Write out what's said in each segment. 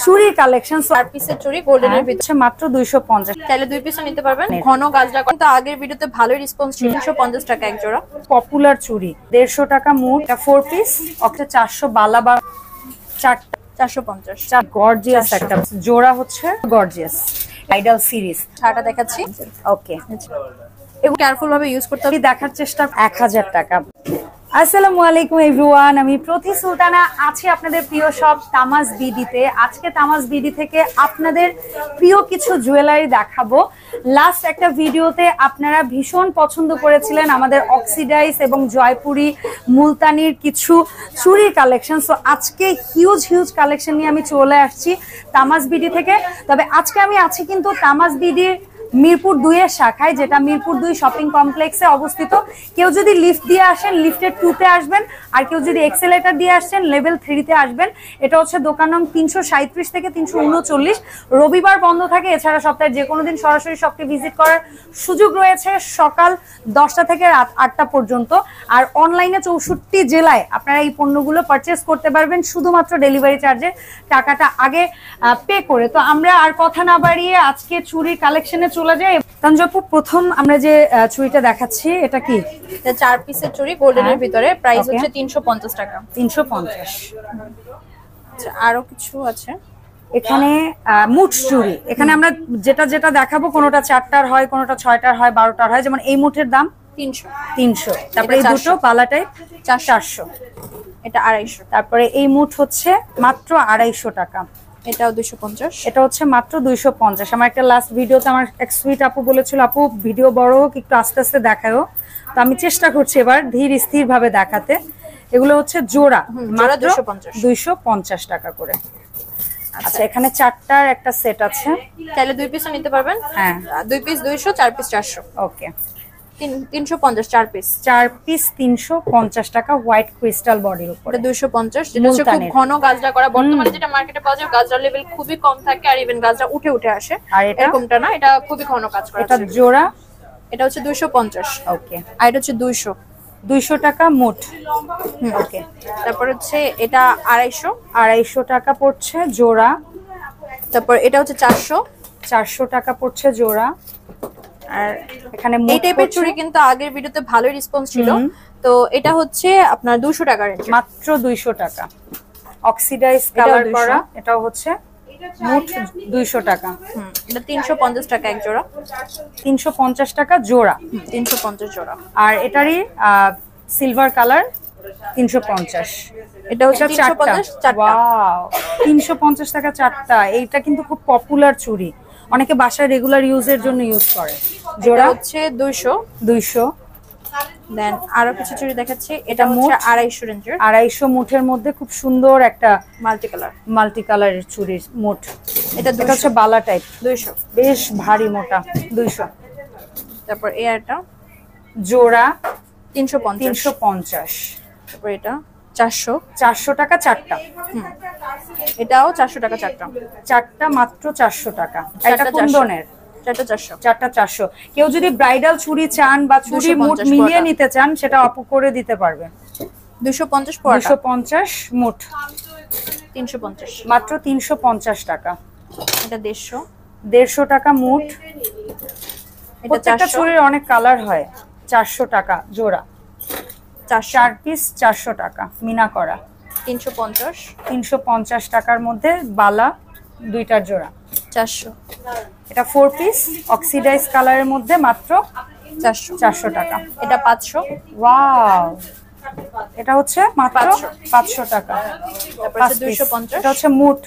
চুড়ির collection, 4 পিসের চুড়ি গোল্ডেনের ভিতরে মাত্র 250। চাইলে 2 পিসও নিতে পারবেন। ঘন গাজরা কিন্তু আগের ভিডিওতে ভালোই রেসপন্স ছিল। 350 টাকা এক জোড়া। পপুলার চুড়ি 150 টাকা মুঠ, 4 পিস, অক্টা 400 বালা বা 4টা 450। গর্জিয়াস একটা জোড়া হচ্ছে গর্জিয়াস আইডল সিরিজ। ছাড়টা দেখাচ্ছি। ওকে, এগুলো কেয়ারফুল ভাবে ইউজ করতে হবে। দেখার চেষ্টা। 1000 টাকা। আসসালামু আলাইকুম এভরিওয়ান, আমি প্রতি সুলতানা আছি আপনাদের প্রিয় শপ তামাজ বিডিতে। আজকে তামাজ বিডি থেকে আপনাদের প্রিয় কিছু জুয়েলারি দেখাবো। লাস্ট একটা ভিডিওতে আপনারা ভীষণ পছন্দ করেছিলেন আমাদের অক্সিডাইজ এবং জয়পুরি মুলতানির কিছু চুড়ির কালেকশন। সো আজকে হিউজ কালেকশন নিয়ে আমি চলে আসছি তামাজ বিডি থেকে। তবে আজকে আমি আছি কিন্তু তামাজ বিডির মিরপুর 2 এর শাখায়, যেটা মিরপুর 2 শপিং কমপ্লেক্সে অবস্থিত। কেউ যদি লিফট দিয়ে আসেন লিফটের 2 তে আসবেন, আর কেউ যদি এক্সেলেটর দিয়ে আসছেন লেভেল 3 তে আসবেন। এটা হচ্ছে দোকান নং 337 থেকে 339। রবিবার বন্ধ থাকে, এছাড়া সপ্তাহে যে কোনো দিন সরাসরি শপটি ভিজিট করার সুযোগ রয়েছে সকাল 10টা থেকে রাত 8টা পর্যন্ত। আর অনলাইনে 64 জেলায় আপনারা এই পণ্যগুলো পারচেস করতে পারবেন শুধুমাত্র ডেলিভারি চার্জের টাকাটা আগে পে করে। তো আমরা আর কথা না বাড়িয়ে আজকে চুড়ির কালেকশনে চলে যাই। তানজাপু, প্রথম আমরা যে চুড়িটা দেখাচ্ছি এটা কি? 4 পিসের চুড়ি গোল্ডেনের ভিতরে, প্রাইস হচ্ছে 350 টাকা। 350। আচ্ছা, আরো কিছু আছে এখানে মুঠ চুড়ি। এখানে আমরা যেটা দেখাবো কোনোটা 4টার হয়, কোনোটা 6টার হয়, 12টার হয়। যেমন এই মুঠের দাম 300। তারপরে এই দুটো পালা টাইপ 400। এটা 250। তারপরে এই মুঠ হচ্ছে মাত্র 250 টাকা। এটাও 250। এটা হচ্ছে মাত্র 250। আমার একটা লাস্ট ভিডিওতে আমার এক সুইট আপু বলেছিল, আপু ভিডিও বড় হোক, একটু আস্তে আস্তে দেখাও। তো আমি চেষ্টা করছি এবার ধীর স্থির ভাবে দেখাতে। এগুলো হচ্ছে জোড়া, মাত্র 250 টাকা করে। আচ্ছা, এখানে 4টার একটা সেট আছে, চাইলে 2 পিসও নিতে পারবেন। হ্যাঁ, 2 পিস 200, 4 পিস 400। ওকে, 350 4 পিস। 4 পিস 350 টাকা, হোয়াইট ক্রিস্টাল বডির উপর। এটা 250। যেটা হচ্ছে খুব ঘন গাজরা করা। বর্তমানে যেটা মার্কেটে পাওয়া যায় গাজরা লেভেল খুবই কম থাকে, আর ইভেন গাজরা উঠে আসে। আর এরকমটা না, এটা খুবই ঘন কাজ করা। এটা জোড়া, এটা হচ্ছে 250। ওকে, আর এটা হচ্ছে 200 টাকা মুঠ। ওকে, তারপর হচ্ছে এটা 250 টাকা পড়ছে জোড়া। তারপর এটা হচ্ছে 400 টাকা পড়ছে জোড়া। আর এখানে এই টাইপের চুড়ি কিন্তু আগের ভিডিওতে ভালোই রেসপন্স ছিল। তো এটা হচ্ছে আপনার 200 টাকা রেঞ্জ, মাত্র 200 টাকা। অক্সিডাইজ কালার করা, এটাও হচ্ছে মোট 200 টাকা। এটা 350 টাকা এক জোড়া। 350 টাকা জোড়া, 350 জোড়া। আর এটারই সিলভার কালার 350। এটা হচ্ছে 350 চারটা। ওয়াও, 350 টাকা 4টা। এইটা কিন্তু খুব পপুলার চুড়ি, অনেকে বাসায় রেগুলার ইউজের জন্য ইউজ করে। জোড়া হচ্ছে 200। দেন আরো কিছু চুড়ি দেখাচ্ছি। এটা হচ্ছে 250 রেঞ্জের। 250 মুঠের মধ্যে খুব সুন্দর একটা মাল্টি কালারের চুড়ির মুঠ। এটা হচ্ছে বালা টাইপ, 200, বেশ ভারী মোটা, 200। তারপর এয়ারটা জোড়া 350। তারপর এটা 400 টাকা 4টা। এটাও 400 টাকা 4টা, মাত্র 400 টাকা। এটা কুন্দনের, 4টা 400। কেউ যদি ব্রাইডাল চুড়ি চান বা চুড়ি মুঠ মিলিয়ে নিতে চান সেটা আপু করে দিতে পারবে। 250 মুঠ, 350, মাত্র 350 টাকা। এটা 150 টাকা মুঠ। প্রত্যেকটা চুড়ির অনেক কালার হয়। 400 টাকা জোড়া, 4 পিস 400 টাকা মিনা করা। 350 টাকার মধ্যে বালা 2টার জোড়া, 400। এটা 4 পিস অক্সিডাইজ কালারের মধ্যে, মাত্র 400 টাকা। এটা 500। ওয়াও, এটা হচ্ছে মাত্র 500 টাকা। তারপর 250। এটা হচ্ছে মুঠ,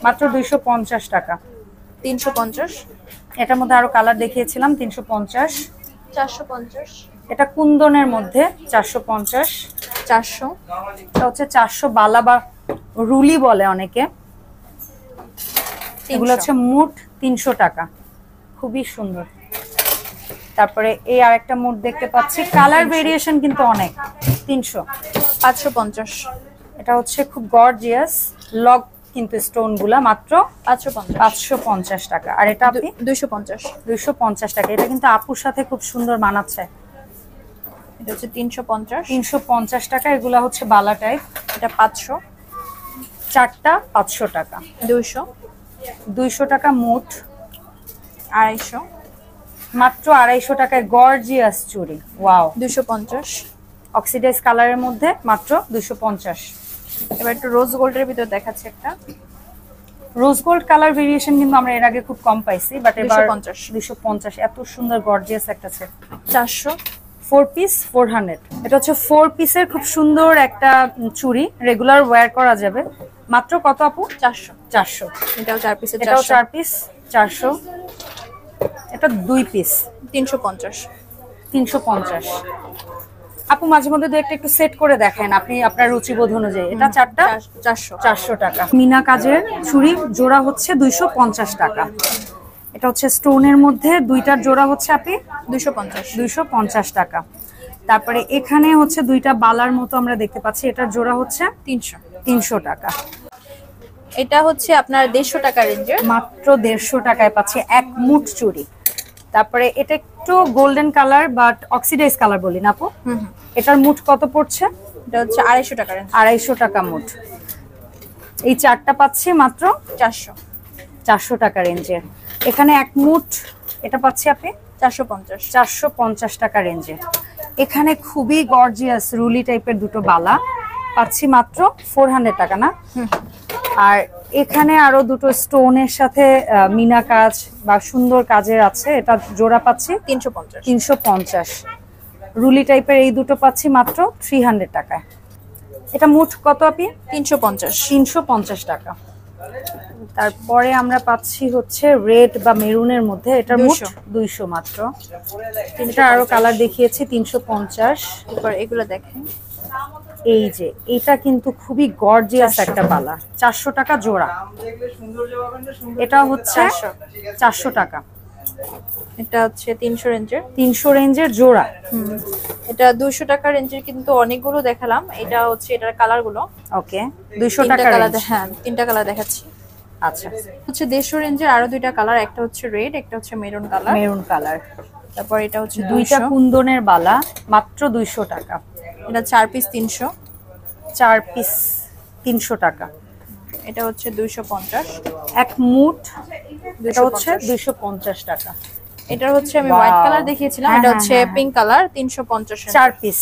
মাত্র 250 টাকা। 350। এটার মধ্যে আরো কালার দেখিয়েছিলাম। 350। 450। এটা কুন্দনের মধ্যে 450। 400। এটা হচ্ছে 400 বালা বা রুলি বলে অনেকে। এগুলো হচ্ছে মুঠ 300 টাকা, খুবই সুন্দর। তারপরে এই আরেকটা মুঠ দেখতে পাচ্ছি, কালার ভেরিয়েশন কিন্তু অনেক। 300। 550। এটা হচ্ছে খুব গর্জিয়াস লক কিন্তু স্টোন গুলা, মাত্র 550 টাকা। আর এটা আপনি 250 টাকা। এটা কিন্তু আপুর সাথে খুব সুন্দর মানাচ্ছে। এটা হচ্ছে 350 টাকা। এগুলা হচ্ছে বালা টাইপ। এটা 500। চারটা 500 টাকা। 200 টাকা মোট। 250, মাত্র 250 টাকায় গর্জিয়াস চুড়ি। ওয়াও। 250। অক্সিডাইজ কালারের মধ্যে মাত্র 250। এবার একটু রোজ গোল্ডের ভিতর দেখাচ্ছি একটা। রোজ গোল্ড কালার ভেরিয়েশন কিন্তু আমরা এর আগে খুব কম পাইছি, বাট এবার 250। এত সুন্দর গর্জিয়াস একটা সেট। 400। 4 পিস 400। এটা হচ্ছে 4 পিসের খুব সুন্দর একটা চুড়ি, রেগুলার ওয়্যার করা যাবে। মাত্র কত আপু? 400। এটাও 4 পিসের। এটাও 4 পিস 400। এটা 2 পিস 350। 350। আপু মাঝে মধ্যে দু একটা একটু সেট করে দেখেন আপনি আপনার রুচিবোধ অনুযায়ী। এটা চারটা 400 টাকা। মিনা কাজের চুড়ি জোড়া হচ্ছে 250 টাকা। এটা হচ্ছে স্টোনের মধ্যে, দুইটার জোড়া হচ্ছে আপনি 250 টাকা। তারপরে এখানে হচ্ছে দুইটা বালার মতো আমরা দেখতে পাচ্ছি, এটার জোড়া হচ্ছে 300 টাকা। এটা হচ্ছে আপনার 150 টাকা রেঞ্জের। মাত্র 150 টাকায় পাচ্ছি এক মুঠ চুড়ি। তারপরে এটা একটু golden colour but oxidise colour বলি না আপু। এটার মুঠ কত পড়ছে? এটা হচ্ছে 250 টাকা রেঞ্জ। 250 টাকা মুঠ। এই চারটা পাচ্ছি মাত্র 400 টাকা রেঞ্জের। এখানে এক মুঠ এটা পাচ্ছি আপনি 450 টাকা রেঞ্জে। এখানে খুবই গর্জিয়াস রুলি টাইপের দুটো বালা পাচ্ছি মাত্র 400 টাকা না। আর এখানে আরো দুটো স্টোনের সাথে মিনা কাজ বা সুন্দর কাজের আছে, এটা জোড়া পাচ্ছি 350। রুলি টাইপের এই দুটো পাচ্ছি মাত্র 300 টাকায়। এটা মোট কত আপনি? 350 টাকা। তারপরে আমরা পাচ্ছি হচ্ছে রেড বা মেরুনের মধ্যে, এটার মোট 200 মাত্র। এটা আরো কালার দেখিয়েছি 350। এবার এগুলো দেখেন, এই যে এটা কিন্তু খুবই গর্জিয়াস একটা বালা, 400 টাকা জোড়া। এটা হচ্ছে 400 টাকা। এটা হচ্ছে 300 রেঞ্জের জোড়া। এটা 200 টাকা রেঞ্জের, কিন্তু অনেকগুলো দেখালাম। এটা হচ্ছে এটার কালার গুলো। ওকে 200 টাকা রেঞ্জ। হ্যাঁ 3টা কালার দেখাচ্ছি। আচ্ছা হচ্ছে 150 রেঞ্জের আরো 2টা কালার, একটা হচ্ছে রেড, একটা হচ্ছে মেরুন কালার। তারপর এটা হচ্ছে দুইটা কুন্দনের বালা মাত্র 200 টাকা। এটা 4 পিস 300। 4 পিস 300 টাকা। এটা হচ্ছে 250 এক মুঠ। এটা হচ্ছে 250 টাকা। এটা হচ্ছে আমি হোয়াইট কালার দেখিয়েছিলাম, এটা হচ্ছে পিঙ্ক কালার 350। 4 পিস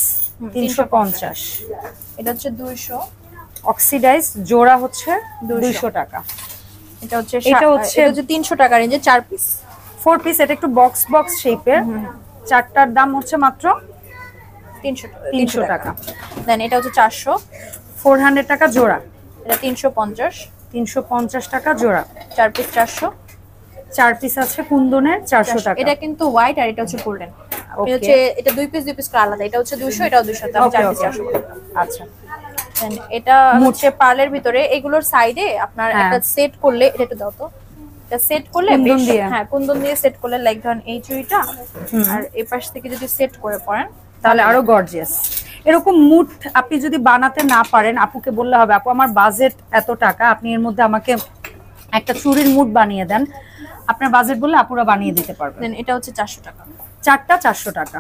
350। এটা হচ্ছে 200। অক্সিডাইজ জোড়া হচ্ছে 200 টাকা। এটা হচ্ছে 300 টাকা রেঞ্জে 4 পিস 4 পিস। এটা একটু বক্স শেপের, চারটার দাম হচ্ছে মাত্র 300 টাকা। দেন এটা হচ্ছে 400, 400 টাকা জোড়া। এটা 350 টাকা জোড়া। 4 পিস 400। 4 পিস আছে কুন্দনের 400 টাকা। এটা কিন্তু হোয়াইট আর এটা হচ্ছে গোল্ডেন। এটা হচ্ছে এটা 2 পিস করে আলাদা। এটা হচ্ছে 200, এটাও 200, তাহলে 4 পিস 400। আচ্ছা দেন এটা হচ্ছে পার্লের ভিতরে এগুলোর সাইডে আপনার একটা সেট করলে, এটা একটু দাও তো, এটা সেট করলে বেশ, হ্যাঁ কুন্দন দিয়ে সেট করলে লাইক ধরুন এই চুড়িটা আর এই পাশ থেকে যদি সেট করে পরেন তাহলে আরো গর্জিয়াস। এরকম মুঠ আপনি যদি বানাতে না পারেন, আপুকে বললে হবে আপু আমার বাজেট এত টাকা, আপনি এর মধ্যে আমাকে একটা চুড়ির মুঠ বানিয়ে দেন। আপনার বাজেট বললে আপুরা বানিয়ে দিতে পারবেন। দেন এটা হচ্ছে 400 টাকা। চারটা 400 টাকা।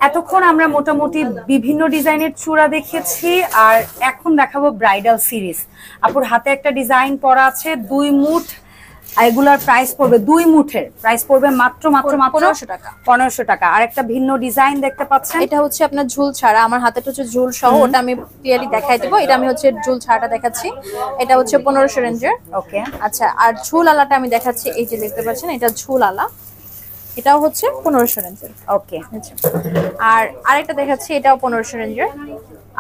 এতক্ষণ আমরা মোটামুটি বিভিন্ন ডিজাইনের চূড়া দেখেছি, আর এখন দেখাবো ব্রাইডাল সিরিজ। আপুর হাতে একটা ডিজাইন করা আছে 2 মুঠ, এগুলার প্রাইস পড়বে 2 মুঠের প্রাইস পড়বে মাত্র 1500 টাকা। 1500 টাকা। আর একটা ভিন্ন ডিজাইন দেখতে পাচ্ছেন, এটা হচ্ছে আপনার ঝুল ছাড়া, আমার হাতেটা হচ্ছে ঝুল সহ, ওটা আমি ক্লিয়ারলি দেখাই দিব। এটা আমি হচ্ছে ঝুল ছাড়াটা দেখাচ্ছি, এটা হচ্ছে 1500 রেঞ্জের। ওকে আচ্ছা, আর ঝুল আলাটা আমি দেখাচ্ছি, এই যে দেখতে পাচ্ছেন এটা ঝুল আলা, এটাও হচ্ছে 1500 রেঞ্জের। ওকে আচ্ছা, আর আরেকটা দেখাচ্ছি, এটাও 1500 রেঞ্জের।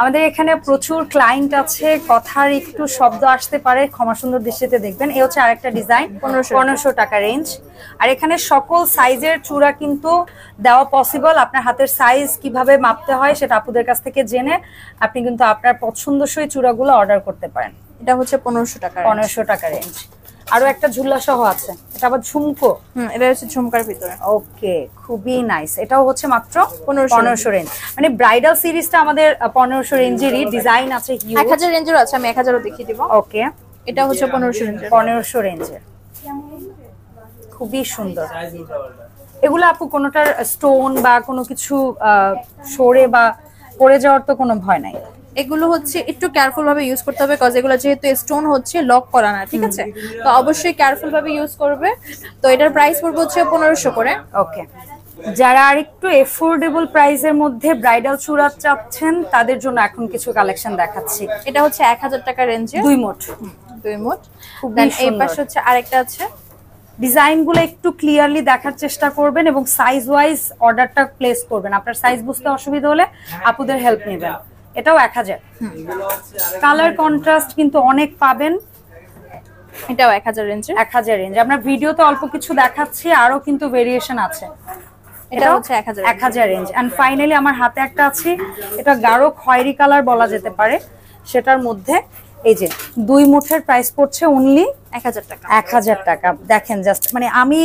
আমাদের এখানে প্রচুর ক্লায়েন্ট আছে, কথার একটু শব্দ আসতে পারে, ক্ষমা সুন্দর দৃষ্টিতে দেখবেন। এই হচ্ছে আরেকটা ডিজাইন 1500 টাকা রেঞ্জ। আর এখানে সকল সাইজের চূড়া কিন্তু দেওয়া পসিবল। আপনার হাতের সাইজ কিভাবে মাপতে হয় সেটা আপুদের কাছ থেকে জেনে আপনি কিন্তু আপনার পছন্দসই চূড়াগুলো অর্ডার করতে পারেন। এটা হচ্ছে 1500 টাকা। 1500 টাকা রেঞ্জ। আরো একটা ঝুলা সহ আছে, এটা আবার ঝুমকো। এটা হচ্ছে ঝুমকার ভিতরে। ওকে, খুবই নাইস। এটাও হচ্ছে মাত্র 1500 রেঞ্জ। মানে ব্রাইডাল সিরিজটা আমাদের 1500 রেঞ্জেরই। ডিজাইন আছে 1000 রেঞ্জের আছে, আমি 1000ও দেখিয়ে দিব। ওকে, এটা হচ্ছে 1500 রেঞ্জের। 1500 রেঞ্জের, খুবই সুন্দর। এগুলো আপু কোনোটার স্টোন বা কোনো কিছু সরে বা পড়ে যাওয়ার তো কোনো ভয় নাই? এগুলো হচ্ছে একটু কেয়ারফুল ভাবে ইউজ করতে হবে, কজ এগুলো যেহেতু স্টোন হচ্ছে লক করা না, ঠিক আছে? তো অবশ্যই কেয়ারফুল ভাবে ইউজ করবে। তো এটার প্রাইস পড়বে হচ্ছে 1500 করে। ওকে, যারা আরেকটু এফোর্ডেবল প্রাইসের মধ্যে ব্রাইডাল চূড়া চাচ্ছেন তাদের জন্য এখন কিছু কালেকশন দেখাচ্ছি। এটা হচ্ছে 1000 টাকা রেঞ্জে, 2 মুঠ। দেন এই পাশে হচ্ছে আরেকটা আছে। ডিজাইনগুলো একটু ক্লিয়ারলি দেখার চেষ্টা করবেন এবং সাইজ ওয়াইজ অর্ডারটা প্লেস করবেন। আপনার সাইজ বুঝতে অসুবিধা হলে আপুদের হেল্প নেবেন। এটাও 1000। কালার কন্ট্রাস্ট কিন্তু অনেক পাবেন। এটাও 1000 রেঞ্জে। 1000 রেঞ্জ। আমরা ভিডিওতে অল্প কিছু দেখাচ্ছি, আরো কিন্তু ভেরিয়েশন আছে। এটা হচ্ছে 1000 রেঞ্জ। এন্ড ফাইনালি আমার হাতে একটা আছে, এটা গাঢ় খয়েরি কালার বলা যেতে পারে। সেটার মধ্যে এই যে 2 মুঠের প্রাইস পড়ছে অনলি 1000 টাকা। 1000 টাকা। দেখেন জাস্ট, মানে আমি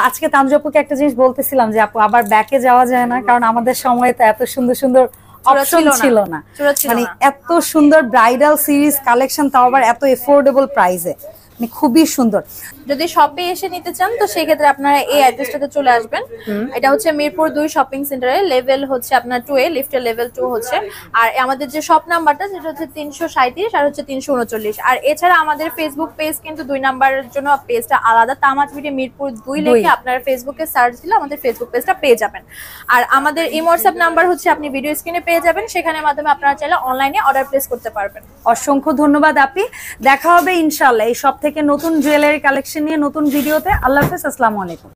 আজকে তানজু আপুকে একটা জিনিস বলতেছিলাম যে আপু আবার ব্যাকে যাওয়া যায় না, কারণ আমাদের সময় তো এত সুন্দর সুন্দর অপশন ছিল না, মানে এত সুন্দর ব্রাইডাল সিরিজ কালেকশন, তাও আবার এত এফোর্ডেবল প্রাইসে, মানে খুবই সুন্দর। যদি শপে এসে নিতে চান তো সেই ক্ষেত্রে আপনারা এই অ্যাড্রেসটাতে চলে আসবেন। এটা হচ্ছে মিরপুর 2 শপিং সেন্টারে, লেভেল হচ্ছে আপনার 2 এ, লিফটের লেভেল 2 হচ্ছে। আর আমাদের যে শপ নাম্বারটা সেটা হচ্ছে 337 আর হচ্ছে 339। আর এছাড়া আমাদের ফেসবুক পেজ কিন্তু 2 নাম্বারের জন্য পেজটা আলাদা, তামাজ বিডি মিরপুর 2 লিখে আপনারা ফেসবুকে সার্চ দিলে আমাদের ফেসবুক পেজটা পেয়ে যাবেন। আর আমাদের এই হোয়াটসঅ্যাপ নাম্বার হচ্ছে আপনি ভিডিও স্ক্রিনে পেয়ে যাবেন, সেখানের মাধ্যমে আপনারা চাইলে অনলাইনে অর্ডার প্লেস করতে পারবেন। অসংখ্য ধন্যবাদ আপি, দেখা হবে ইনশাআল্লাহ এই শপ থেকে নতুন জুয়েলারি কালেকশন নিয়ে নতুন ভিডিওতে। আল্লাহ হাফেজ, আসসালামু আলাইকুম।